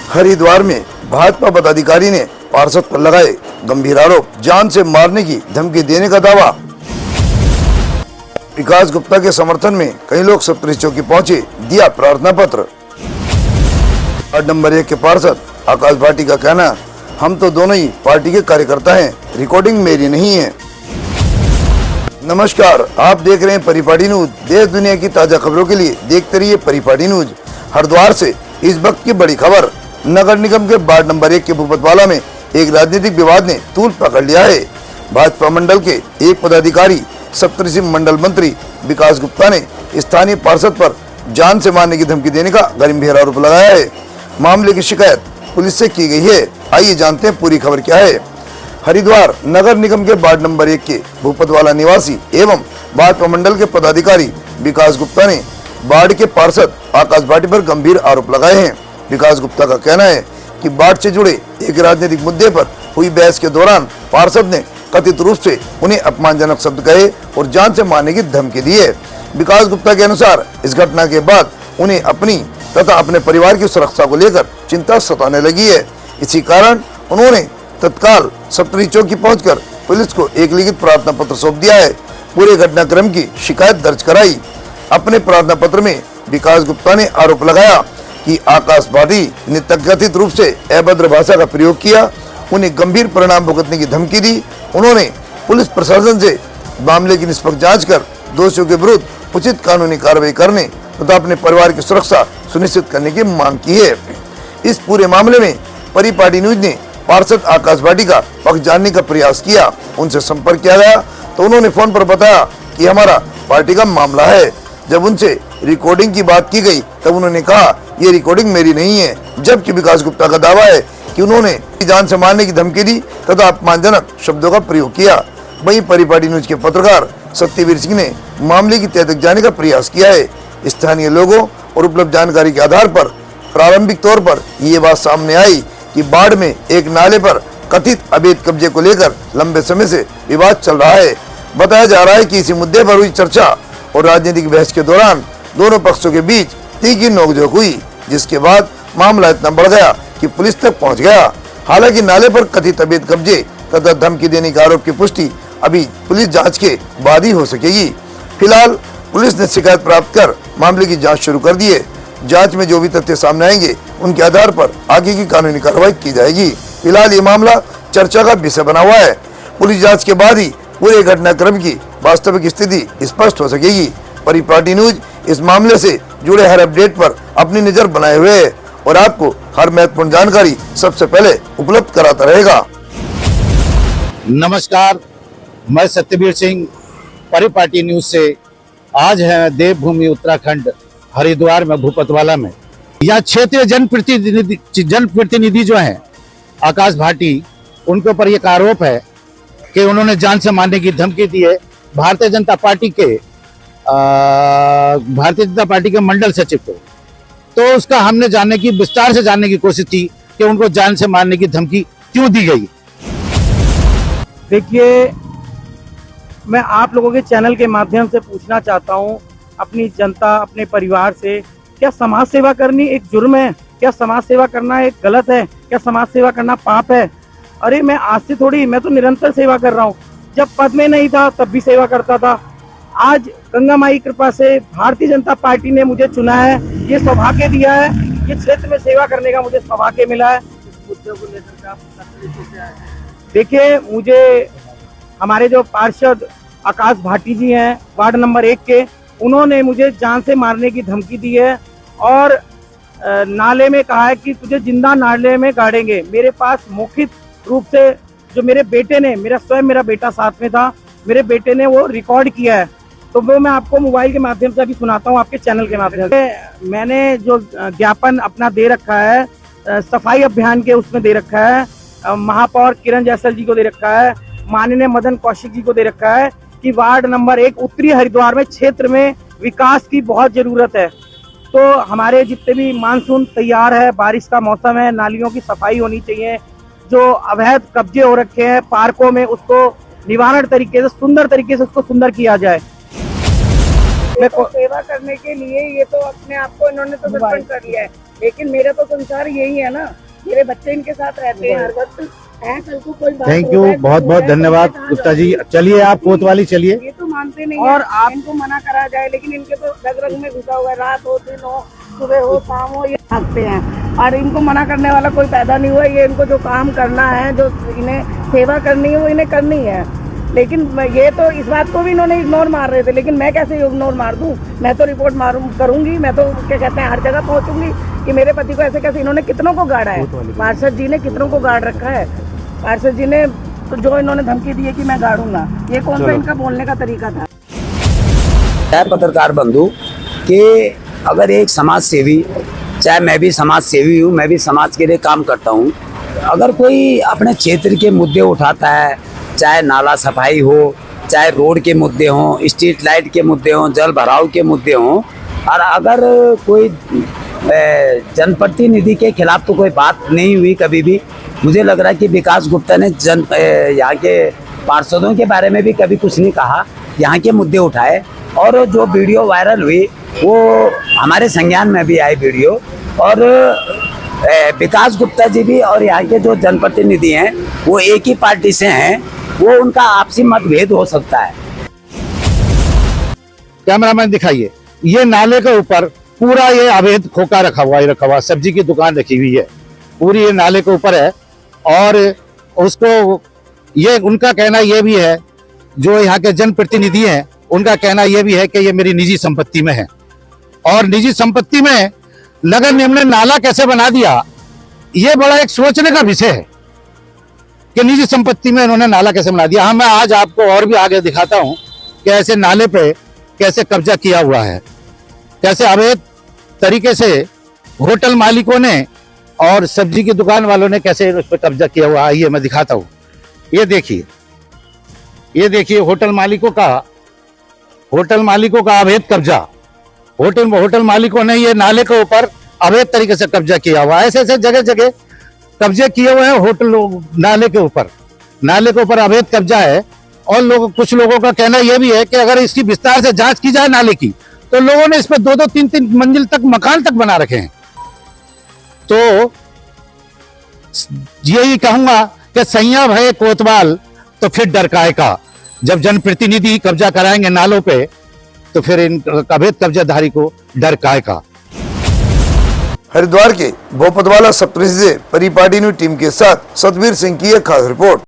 हरिद्वार में भाजपा पदाधिकारी ने पार्षद पर लगाए गंभीर आरोप, जान से मारने की धमकी देने का दावा। विकास गुप्ता के समर्थन में कई लोग सप्तरी चौकी पहुंचे, दिया प्रार्थना पत्र। वार्ड नंबर 1 के पार्षद आकाश भाटी का कहना, हम तो दोनों ही पार्टी के कार्यकर्ता हैं, रिकॉर्डिंग मेरी नहीं है। नमस्कार, आप देख रहे हैं परिपाटी न्यूज। देश दुनिया की ताजा खबरों के लिए देखते रहिए परिपाटी न्यूज। हरिद्वार से इस वक्त की बड़ी खबर। नगर निगम के वार्ड नंबर 1 के भूपतवाला में एक राजनीतिक विवाद ने तूल पकड़ लिया है। भाजपा मंडल के एक पदाधिकारी सप्तऋषि मंडल मंत्री विकास गुप्ता ने स्थानीय पार्षद पर जान से मारने की धमकी देने का गंभीर आरोप लगाया है। मामले की शिकायत पुलिस से की गई है। आइए जानते हैं पूरी खबर क्या है। हरिद्वार नगर निगम के वार्ड नंबर 1 के भूपतवाला निवासी एवं भाजपा मंडल के पदाधिकारी विकास गुप्ता ने वार्ड के पार्षद आकाश भाटी पर गंभीर आरोप लगाए हैं। विकास गुप्ता का कहना है कि वार्ड से जुड़े एक राजनीतिक मुद्दे पर हुई बहस के दौरान पार्षद ने कथित रूप से उन्हें अपमानजनक शब्द कहे और जान से मारने की धमकी दी है। विकास गुप्ता के अनुसार इस घटना के बाद उन्हें अपनी तथा अपने परिवार की सुरक्षा को लेकर चिंता सताने लगी है। इसी कारण उन्होंने तत्काल सप्तरी चौकी पहुंचकर पुलिस को एक लिखित प्रार्थना पत्र सौंप दिया है। पूरे घटनाक्रम की शिकायत दर्ज कराई। अपने प्रार्थना पत्र में विकास गुप्ता ने आरोप लगाया कि आकाश भाटी ने तथाकथित रूप से अभद्र भाषा का प्रयोग किया, उन्हें गंभीर परिणाम भुगतने की धमकी दी। उन्होंने पुलिस प्रशासन से मामले की निष्पक्ष जांच कर दोषियों के विरुद्ध उचित कानूनी कार्रवाई करने तथा अपने परिवार की सुरक्षा सुनिश्चित करने की मांग की है। इस पूरे मामले में परिपाटी न्यूज ने पार्षद आकाश भाटी का पक्ष जानने का प्रयास किया। उनसे संपर्क किया गया तो उन्होंने फोन पर बताया कि हमारा पार्टी का मामला है। जब उनसे रिकॉर्डिंग की बात की गई तब उन्होंने कहा ये रिकॉर्डिंग मेरी नहीं है, जबकि विकास गुप्ता का दावा है कि उन्होंने जान से मारने की धमकी दी तथा अपमानजनक शब्दों का प्रयोग किया। वहीं परिपाटी न्यूज के पत्रकार सत्यवीर सिंह ने मामले की तह तक जाने का प्रयास किया है। स्थानीय लोगों और उपलब्ध जानकारी के आधार पर प्रारंभिक तौर पर ये बात सामने आई कि बाढ़ में एक नाले पर कथित अवैध कब्जे को लेकर लंबे समय से विवाद चल रहा है। बताया जा रहा है कि इसी मुद्दे पर हुई चर्चा और राजनीतिक बहस के दौरान दोनों पक्षों के बीच तीखी नोकझोंक हुई, जिसके बाद मामला इतना बढ़ गया कि पुलिस तक पहुंच गया। हालांकि नाले पर कथित अवैध कब्जे तथा धमकी देने के आरोप की पुष्टि अभी पुलिस जांच के बाद ही हो सकेगी। फिलहाल पुलिस ने शिकायत प्राप्त कर मामले की जांच शुरू कर दी है। जांच में जो भी तथ्य सामने आएंगे उनके आधार पर आगे की कानूनी कार्रवाई की जाएगी। फिलहाल ये मामला चर्चा का विषय बना हुआ है। पुलिस जांच के बाद ही पूरे घटनाक्रम की वास्तविक स्थिति स्पष्ट हो सकेगी। परिपाटी न्यूज इस मामले से जुड़े हर अपडेट पर अपनी नजर बनाए हुए है और आपको हर महत्वपूर्ण जानकारी सबसे पहले उपलब्ध कराता रहेगा। नमस्कार, मैं सत्यवीर सिंह परिपाटी न्यूज से। आज है देवभूमि उत्तराखंड हरिद्वार में भूपतवाला में। यहाँ क्षेत्रीय जनप्रतिनिधि जो हैं आकाश भाटी, उनके ऊपर एक आरोप है कि उन्होंने जान से मारने की धमकी दी है भारतीय जनता पार्टी के मंडल सचिव को। तो उसका हमने विस्तार से जानने की कोशिश की कि उनको जान से मारने की धमकी क्यों दी गई। देखिए, मैं आप लोगों के चैनल के माध्यम से पूछना चाहता हूं, अपनी जनता, अपने परिवार से, क्या समाज सेवा करनी एक जुर्म है? क्या समाज सेवा करना एक गलत है? क्या समाज सेवा करना पाप है? अरे मैं आज से थोड़ी, मैं तो निरंतर सेवा कर रहा हूँ। जब पद में नहीं था तब भी सेवा करता था। आज गंगा माई कृपा से भारतीय जनता पार्टी ने मुझे चुना है, ये सौभाग्य दिया है, ये क्षेत्र में सेवा करने का मुझे सौभाग्य मिला है। इस मुद्दे को लेकर देखिए, मुझे हमारे जो पार्षद आकाश भाटी जी हैं वार्ड नंबर 1 के, उन्होंने मुझे जान से मारने की धमकी दी है और नाले में कहा है कि तुझे जिंदा नाले में गाड़ेंगे। मेरे पास मौखिक रूप से जो मेरे बेटे ने, मेरा बेटा साथ में था, मेरे बेटे ने वो रिकॉर्ड किया है। तो वो मैं आपको मोबाइल के माध्यम से अभी सुनाता हूँ, आपके चैनल के माध्यम से। मैंने जो ज्ञापन अपना दे रखा है सफाई अभियान के, उसमें दे रखा है, महापौर किरण जैसल जी को दे रखा है, माननीय मदन कौशिक जी को दे रखा है कि वार्ड नंबर 1 उत्तरी हरिद्वार में क्षेत्र में विकास की बहुत जरूरत है। तो हमारे जितने भी मानसून तैयार है, बारिश का मौसम है, नालियों की सफाई होनी चाहिए, जो अवैध कब्जे हो रखे हैं पार्कों में उसको निवारण तरीके से, सुंदर तरीके से उसको सुंदर किया जाए। सेवा करने के लिए ये तो अपने आप को इन्होंने तो सस्पेंड कर लिया है। लेकिन मेरा तो संसार यही है ना, मेरे बच्चे इनके साथ रहते हैं हर वक्त है। कल को कोई बात थैंक हो यू, जाए, बहुत कुछ बहुत हो जाए, तो धन्यवाद मैं कहाँ गुप्ता जी। जाऊँ? चलिए आप कोतवाली चलिए। ये तो मानते नहीं और है, आप- इनको मना करा जाए, लेकिन इनके तो रग रग में घुसा हुआ है। रात हो दिन हो, सुबह हो शाम हो, ये भागते हैं और इनको मना करने वाला कोई पैदा नहीं हुआ। ये इनको जो काम करना है, जो इन्हें सेवा करनी है, वो इन्हें करनी है। लेकिन ये तो इस बात को भी इन्होंने इग्नोर मार रहे थे, लेकिन मैं कैसे इग्नोर मार दूं? मैं तो रिपोर्ट करूंगी, मैं तो क्या कहते हैं हर जगह पहुंचूंगी कि मेरे पति को ऐसे कैसे। इन्होंने कितनों को गाड़ा है, पार्षद जी ने कितनों को गाड़ रखा है। पार्षद जी ने तो जो इन्होंने धमकी दी है कि मैं गाड़ूंगा, ये कौन सा इनका बोलने का तरीका था? है पत्रकार बंधु कि अगर एक समाज सेवी, चाहे मैं भी समाज सेवी हूँ, मैं भी समाज के लिए काम करता हूँ, अगर कोई अपने क्षेत्र के मुद्दे उठाता है, चाहे नाला सफाई हो, चाहे रोड के मुद्दे हों, स्ट्रीट लाइट के मुद्दे हों, जल भराव के मुद्दे हों, और अगर कोई जनप्रतिनिधि के खिलाफ तो कोई बात नहीं हुई कभी भी। मुझे लग रहा है कि विकास गुप्ता ने यहाँ के पार्षदों के बारे में भी कभी कुछ नहीं कहा, यहाँ के मुद्दे उठाए। और जो वीडियो वायरल हुई वो हमारे संज्ञान में भी आई वीडियो, और विकास गुप्ता जी भी और यहाँ के जो जनप्रतिनिधि हैं वो एक ही पार्टी से हैं, वो उनका आपसी मतभेद हो सकता है। कैमरामैन दिखाइए, ये नाले के ऊपर पूरा ये अवैध खोखा रखा हुआ, सब्जी की दुकान रखी हुई है, पूरी ये नाले के ऊपर है। और उसको ये उनका कहना ये भी है, जो यहाँ के जनप्रतिनिधि हैं उनका कहना ये भी है कि ये मेरी निजी संपत्ति में है। और निजी संपत्ति में नगर निगम ने नाला कैसे बना दिया, ये बड़ा एक सोचने का विषय है कि निजी संपत्ति में इन्होंने नाला कैसे बना दिया। हाँ, मैं आज आपको और भी आगे दिखाता हूँ कि ऐसे नाले पे कैसे कब्जा किया हुआ है, कैसे अवैध तरीके से होटल मालिकों ने और सब्जी की दुकान वालों ने कैसे उस पर कब्जा किया हुआ है। आइए मैं दिखाता हूँ। ये देखिए, ये देखिए होटल मालिकों का अवैध कब्जा। होटल मालिकों ने ये नाले के ऊपर अवैध तरीके से कब्जा किया हुआ है। ऐसे ऐसे जगह जगह कब्जे किए हुए हैं होटल नाले के ऊपर अवैध कब्जा है। और कुछ लोगों का कहना यह भी है कि अगर इसकी विस्तार से जांच की जाए नाले की, तो लोगों ने इस पर 2-2, 3-3 मंजिल तक मकान तक बना रखे हैं। तो यही कहूंगा कि सैया भय कोतवाल तो फिर डर काय का। जब जनप्रतिनिधि कब्जा कराएंगे नालों पे, तो फिर इन अवैध कब्जाधारी को डर काय का। हरिद्वार के भोपतवाला सब तहसील से परिपाटी न्यूज टीम के साथ सतवीर सिंह की एक खास रिपोर्ट।